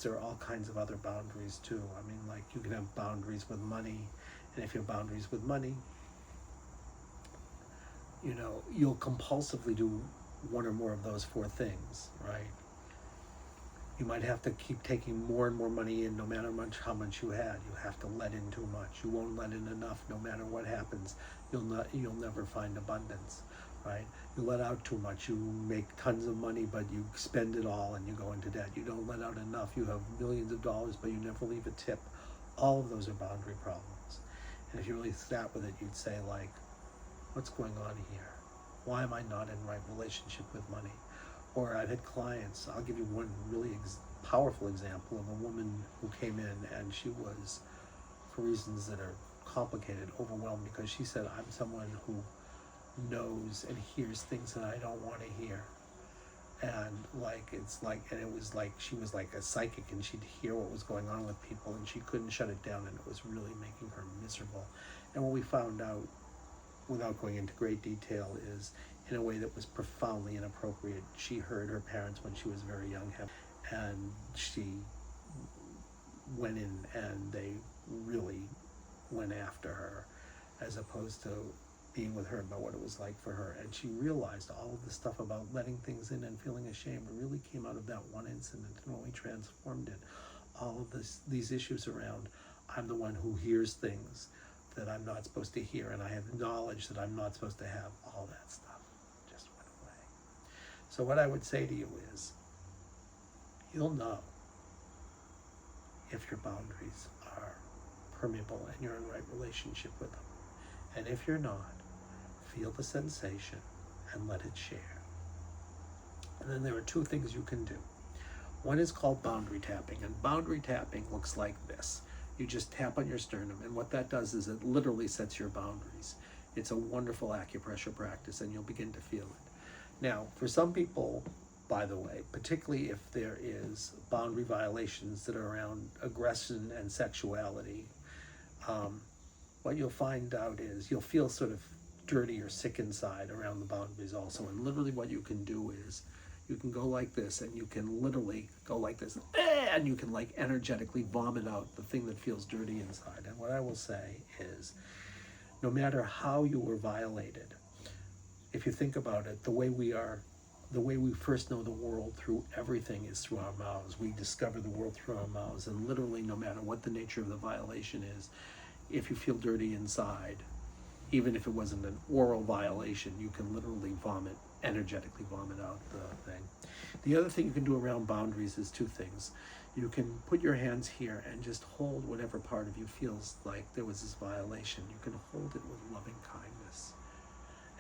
There are all kinds of other boundaries too. I mean, like you can have boundaries with money, and if you have boundaries with money, you'll compulsively do one or more of those four things, right? You might have to keep taking more and more money in no matter how much you had. You have to let in too much. You won't let in enough no matter what happens. You'll never find abundance, right? You let out too much. You make tons of money, but you spend it all and you go into debt. You don't let out enough. You have millions of dollars, but you never leave a tip. All of those are boundary problems. And if you really sat with it, you'd say, like, what's going on here? Why am I not in right relationship with money? Or I've had clients, I'll give you one really powerful example of a woman who came in, and she was, for reasons that are complicated, overwhelmed, because she said, I'm someone who knows and hears things that I don't want to hear. And it was like she was like a psychic, and she'd hear what was going on with people, and she couldn't shut it down, and it was really making her miserable. And what we found out, without going into great detail, is in a way that was profoundly inappropriate. She heard her parents when she was very young, and she went in and they really went after her, as opposed to being with her about what it was like for her. And she realized all of the stuff about letting things in and feeling ashamed really came out of that one incident. And when we transformed it, all of these issues around, I'm the one who hears things that I'm not supposed to hear, and I have knowledge that I'm not supposed to have, all that stuff just went away. So what I would say to you is, you'll know if your boundaries are permeable and you're in right relationship with them. And if you're not, feel the sensation and let it share. And then there are two things you can do. One is called boundary tapping, and boundary tapping looks like this. You just tap on your sternum, and what that does is it literally sets your boundaries. It's a wonderful acupressure practice, and you'll begin to feel it. Now, for some people, by the way, particularly if there is boundary violations that are around aggression and sexuality, what you'll find out is you'll feel sort of dirty or sick inside around the boundaries also. And literally what you can do is you can go like this, and you can literally go like this, and you can like energetically vomit out the thing that feels dirty inside. And what I will say is, no matter how you were violated, if you think about it, the way we first know the world through everything is through our mouths. We discover the world through our mouths, and literally no matter what the nature of the violation is, if you feel dirty inside, even if it wasn't an oral violation, you can literally energetically vomit out the thing. The other thing you can do around boundaries is two things. You can put your hands here and just hold whatever part of you feels like there was this violation. You can hold it with loving kindness.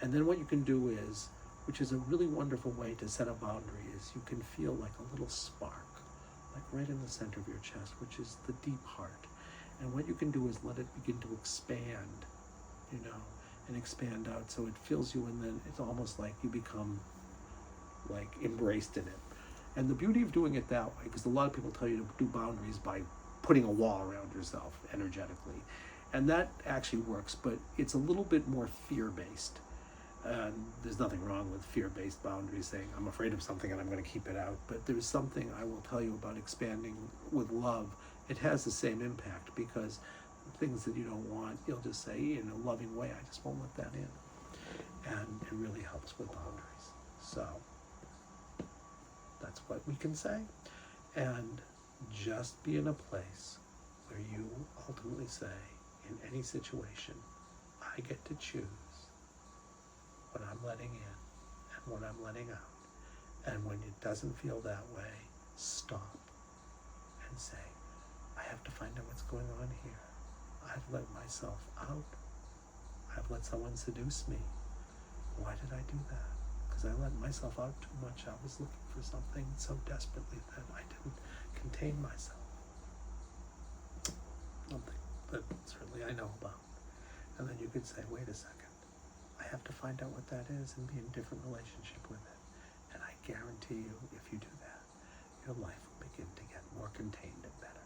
And then what you can do is, which is a really wonderful way to set a boundary, is you can feel like a little spark, like right in the center of your chest, which is the deep heart. And what you can do is let it begin to expand, and expand out, so it fills you, and then it's almost like you become like embraced in it. And the beauty of doing it that way, because a lot of people tell you to do boundaries by putting a wall around yourself energetically, and that actually works, but it's a little bit more fear-based. And there's nothing wrong with fear-based boundaries, saying I'm afraid of something and I'm going to keep it out. But there's something I will tell you about expanding with love. It has the same impact, because things that you don't want, you'll just say in a loving way, I just won't let that in. And it really helps with boundaries. So that's what we can say. And just be in a place where you ultimately say, in any situation, I get to choose what I'm letting in and what I'm letting out. And when it doesn't feel that way, stop and say, I have to find out what's going on here. I've let myself out. I've let someone seduce me. Why did I do that? Because I let myself out too much. I was looking for something so desperately that I didn't contain myself. Something that certainly I know about. And then you could say, wait a second. I have to find out what that is and be in a different relationship with it. And I guarantee you, if you do that, your life will begin to get more contained and better.